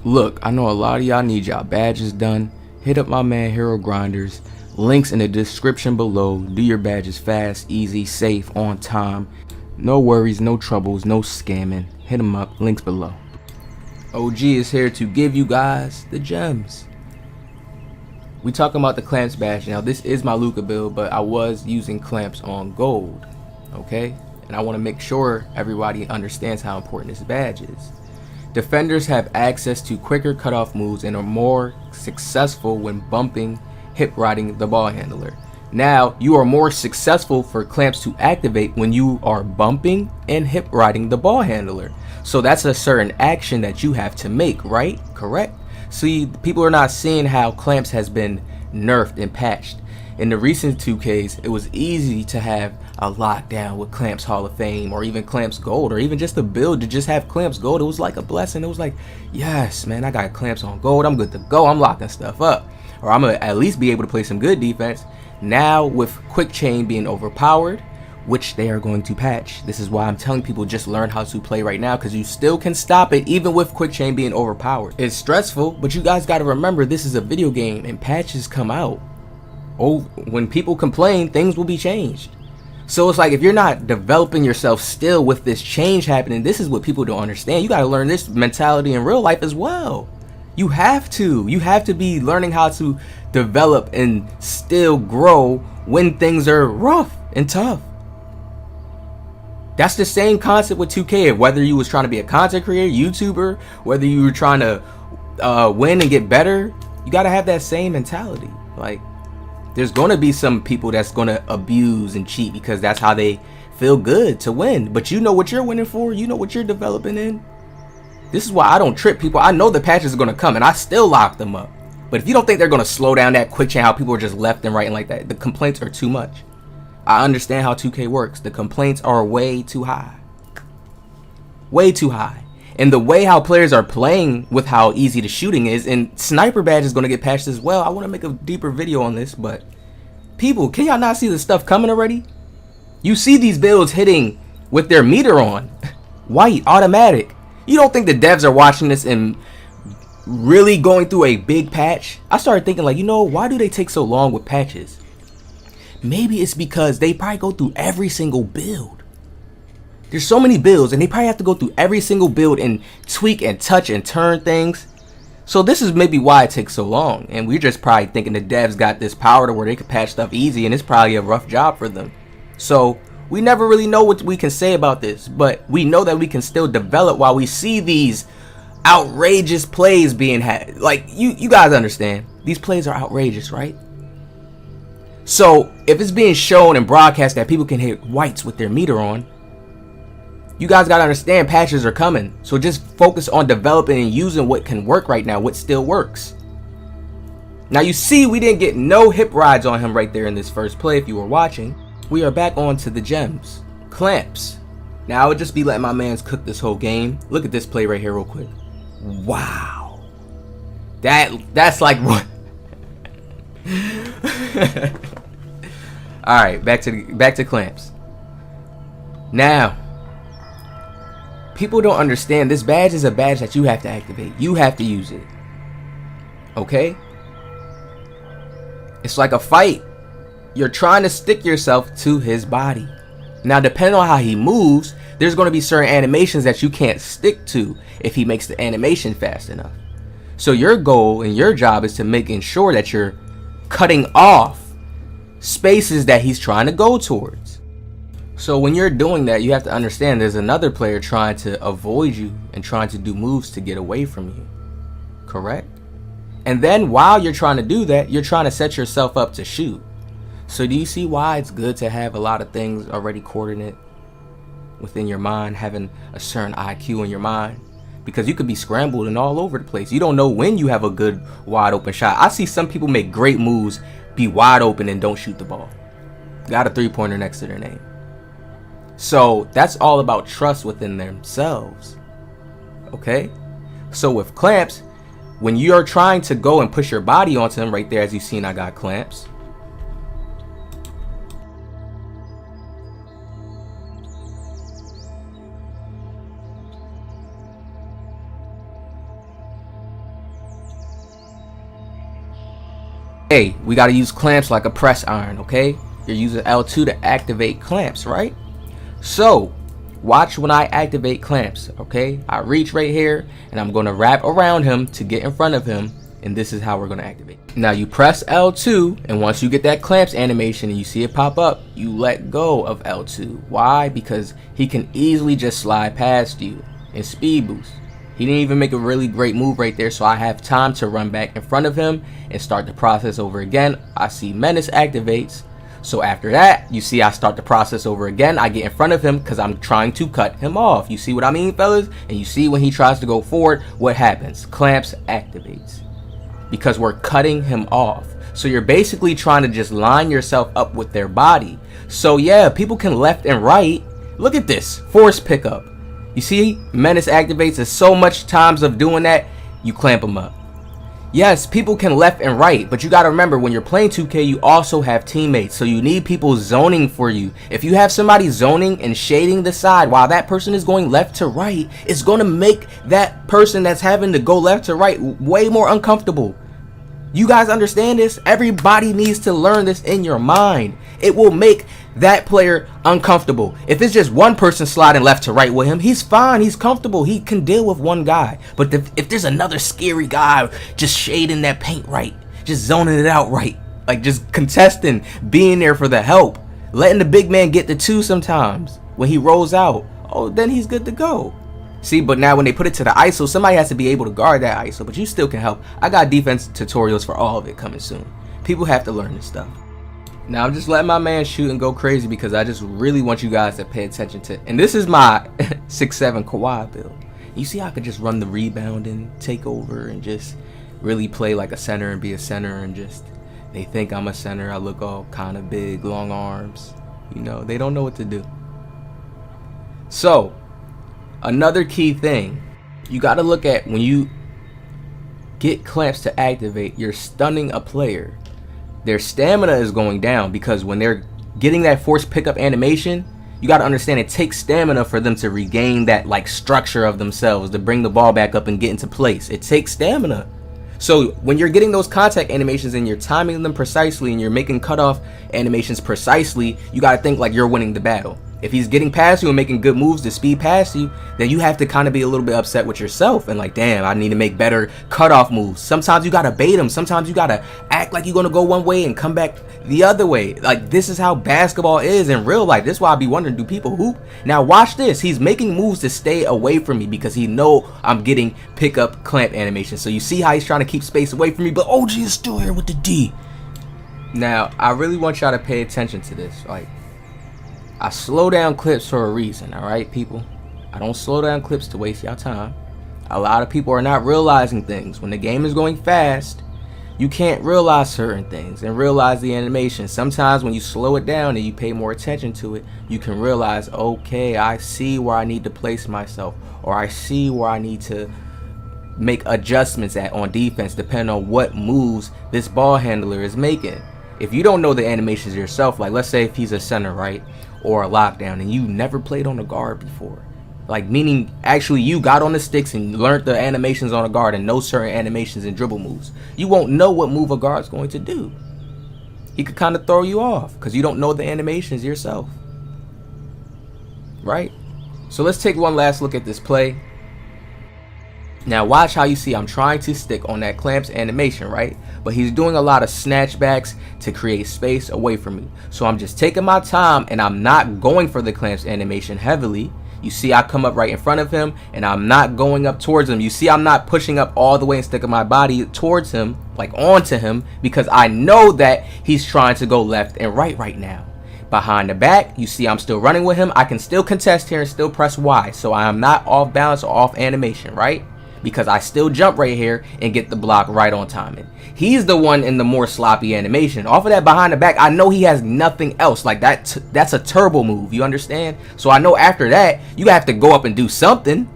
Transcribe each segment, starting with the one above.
Look, I know a lot of y'all need y'all badges done. Hit up my man Hero Grinders. Links in the description below. Do your badges fast, easy, safe, on time. No worries, no troubles, no scamming. Hit him up, links below. OG is here to give you guys the gems. We talking about the clamps badge. Now this is my Luka build, but I was using clamps on gold. Okay? And I want to make sure everybody understands how important this badge is. Defenders have access to quicker cutoff moves and are more successful when bumping, hip riding the ball handler. Now, you are more successful for clamps to activate when you are bumping and hip riding the ball handler. So that's a certain action that you have to make, right? Correct? See, people are not seeing how clamps has been nerfed and patched. In the recent 2Ks, it was easy to have a lockdown with Clamps Hall of Fame or even Clamps Gold or even just a build to just have Clamps Gold. It was like a blessing. It was like, yes, man, I got Clamps on Gold. I'm good to go. I'm locking stuff up. Or I'm going to at least be able to play some good defense. Now with Quick Chain being overpowered, which they are going to patch. This is why I'm telling people just learn how to play right now, because you still can stop it even with Quick Chain being overpowered. It's stressful, but you guys got to remember this is a video game and patches come out. Oh, when people complain, things will be changed. So it's like if you're not developing yourself still with this change happening, this is what people don't understand. You got to learn this mentality in real life as well. You have to be learning how to develop and still grow when things are rough and tough. That's the same concept with 2K. Whether you was trying to be a content creator, YouTuber, whether you were trying to win and get better, you got to have that same mentality. Like, there's going to be some people that's going to abuse and cheat because that's how they feel good to win. But you know what you're winning for. You know what you're developing in. This is why I don't trip people. I know the patches are going to come and I still lock them up. But if you don't think they're going to slow down that quick chain, how people are just left and right and like that, the complaints are too much. I understand how 2K works. The complaints are way too high. Way too high. And the way how players are playing with how easy the shooting is, and sniper badge is going to get patched as well. I want to make a deeper video on this, but people, can y'all not see the stuff coming already? You see these builds hitting with their meter on. White, automatic. You don't think the devs are watching this and really going through a big patch? I started thinking like, you know, why do they take so long with patches? Maybe it's because they probably go through every single build. There's so many builds and they probably have to go through every single build and tweak and touch and turn things. So this is maybe why it takes so long. And we're just probably thinking the devs got this power to where they could patch stuff easy and it's probably a rough job for them. So we never really know what we can say about this, but we know that we can still develop while we see these outrageous plays being had. Like, you guys understand, these plays are outrageous, right? So if it's being shown and broadcast that people can hit whites with their meter on, you guys gotta understand patches are coming. So just focus on developing and using what can work right now, what still works. Now you see we didn't get no hip rides on him right there in this first play if you were watching. We are back on to the gems. Clamps. Now I would just be letting my mans cook this whole game. Look at this play right here real quick. Wow. That's like what? Alright, back to clamps. Now, people don't understand this badge is a badge that you have to activate. You have to use it. Okay? It's like a fight. You're trying to stick yourself to his body. Now, depending on how he moves, there's going to be certain animations that you can't stick to if he makes the animation fast enough. So your goal and your job is to making sure that you're cutting off spaces that he's trying to go towards. So when you're doing that, you have to understand there's another player trying to avoid you and trying to do moves to get away from you. Correct? And then while you're trying to do that, you're trying to set yourself up to shoot. So do you see why it's good to have a lot of things already coordinate within your mind, having a certain IQ in your mind? Because you could be scrambled and all over the place. You don't know when you have a good wide open shot. I see some people make great moves, be wide open and don't shoot the ball. Got a 3-pointer next to their name. So that's all about trust within themselves. Okay? So with clamps, when you're trying to go and push your body onto them right there, as you've seen, I got clamps. Hey, we got to use clamps like a press iron, okay? You're using L2 to activate clamps, right? So watch when I activate clamps, okay? I reach right here and I'm going to wrap around him to get in front of him, and this is how we're going to activate. Now you press L2, and once you get that clamps animation and you see it pop up, you let go of L2. Why? Because he can easily just slide past you and speed boost. He didn't even make a really great move right there, so I have time to run back in front of him and start the process over again. I see Menace activates. So after that, you see I start the process over again. I get in front of him because I'm trying to cut him off. You see what I mean, fellas? And you see when he tries to go forward, what happens? Clamps activates because we're cutting him off. So you're basically trying to just line yourself up with their body. So yeah, people can left and right. Look at this, force pickup. You see, Menace activates, and so much times of doing that, you clamp them up. Yes, people can left and right, but you got to remember when you're playing 2K, you also have teammates. So you need people zoning for you. If you have somebody zoning and shading the side while that person is going left to right, it's going to make that person that's having to go left to right way more uncomfortable. You guys understand this? Everybody needs to learn this in your mind. It will make that player uncomfortable. If it's just one person sliding left to right with him, he's fine, he's comfortable, he can deal with one guy. But if there's another scary guy just shading that paint right, just zoning it out right, like just contesting, being there for the help, letting the big man get the two sometimes when he rolls out, oh, then he's good to go. See, but now when they put it to the ISO, somebody has to be able to guard that ISO, but you still can help. I got defense tutorials for all of it coming soon. People have to learn this stuff. Now I'm just letting my man shoot and go crazy because I just really want you guys to pay attention to, and this is my 6'7" Kawhi build. You see, I could just run the rebound and take over and just really play like a center and be a center, and just, they think I'm a center. I look all kind of big, long arms. You know, they don't know what to do. So another key thing, you got to look at when you get clamps to activate, you're stunning a player. Their stamina is going down because when they're getting that force pickup animation, you got to understand it takes stamina for them to regain that like structure of themselves, to bring the ball back up and get into place. It takes stamina. So when you're getting those contact animations and you're timing them precisely and you're making cutoff animations precisely, you got to think like you're winning the battle. If he's getting past you and making good moves to speed past you, then you have to kind of be a little bit upset with yourself and like, damn, I need to make better cutoff moves. Sometimes you got to bait him. Sometimes you got to act like you're going to go one way and come back the other way. Like, this is how basketball is in real life. This is why I be wondering, do people hoop? Now watch this. He's making moves to stay away from me because he know I'm getting pickup clamp animation. So you see how he's trying to keep space away from me, but OG is still here with the D. Now, I really want y'all to pay attention to this. Like, I slow down clips for a reason, alright, people? I don't slow down clips to waste y'all time. A lot of people are not realizing things. When the game is going fast, you can't realize certain things and realize the animation. Sometimes when you slow it down and you pay more attention to it, you can realize, okay, I see where I need to place myself, or I see where I need to make adjustments at on defense depending on what moves this ball handler is making. If you don't know the animations yourself, like let's say if he's a center, right, or a lockdown, and you never played on a guard before, like meaning actually you got on the sticks and learned the animations on a guard and know certain animations and dribble moves, you won't know what move a guard's going to do. He could kind of throw you off because you don't know the animations yourself, right? So let's take one last look at this play. Now watch how you see I'm trying to stick on that clamps animation, right? But he's doing a lot of snatchbacks to create space away from me. So I'm just taking my time and I'm not going for the clamps animation heavily. You see I come up right in front of him and I'm not going up towards him. You see I'm not pushing up all the way and sticking my body towards him, like onto him, because I know that he's trying to go left and right now. Behind the back, you see I'm still running with him. I can still contest here and still press Y. So I am not off balance or off animation, right? Because I still jump right here and get the block right on timing. He's the one in the more sloppy animation. Off of that behind the back, I know he has nothing else. Like that's a turbo move, you understand? So I know after that, you have to go up and do something,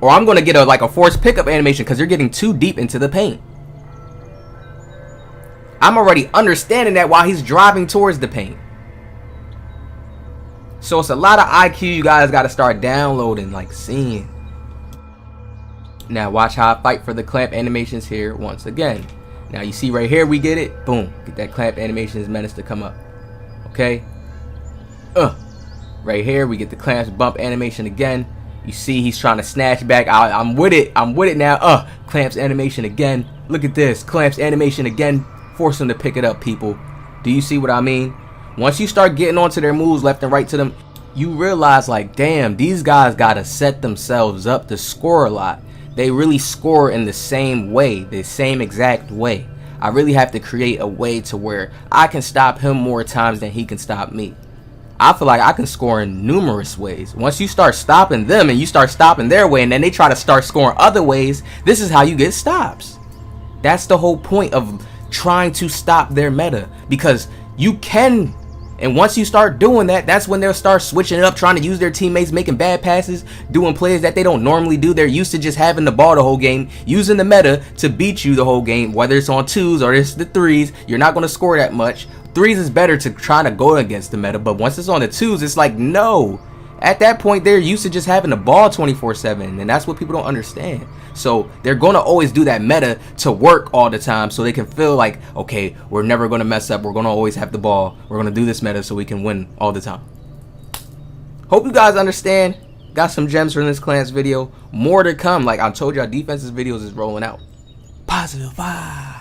or I'm going to get a forced pickup animation because you're getting too deep into the paint. I'm already understanding that while he's driving towards the paint. So it's a lot of IQ you guys got to start downloading, like seeing. Now watch how I fight for the clamp animations here once again. Now you see right here, we get it. Boom. Get that clamp animations menace to come up. Okay. Right here, we get the clamps bump animation again. You see he's trying to snatch back. I'm with it. I'm with it now. Clamps animation again. Look at this. Clamps animation again. Force him to pick it up, people. Do you see what I mean? Once you start getting onto their moves left and right to them, you realize like, damn, these guys got to set themselves up to score a lot. They really score in the same way, the same exact way. I really have to create a way to where I can stop him more times than he can stop me. I feel like I can score in numerous ways. Once you start stopping them and you start stopping their way and then they try to start scoring other ways, this is how you get stops. That's the whole point of trying to stop their meta, because you can. And once you start doing that, that's when they'll start switching it up, trying to use their teammates, making bad passes, doing plays that they don't normally do. They're used to just having the ball the whole game, using the meta to beat you the whole game, whether it's on twos or it's the threes. You're not going to score that much. Threes is better to try to go against the meta, but once it's on the twos, it's like, no. At that point, they're used to just having the ball 24/7, and that's what people don't understand. So they're going to always do that meta to work all the time so they can feel like, okay, we're never going to mess up. We're going to always have the ball. We're going to do this meta so we can win all the time. Hope you guys understand. Got some gems from this Clans video. More to come. Like I told y'all, defenses videos is rolling out. Positive vibe.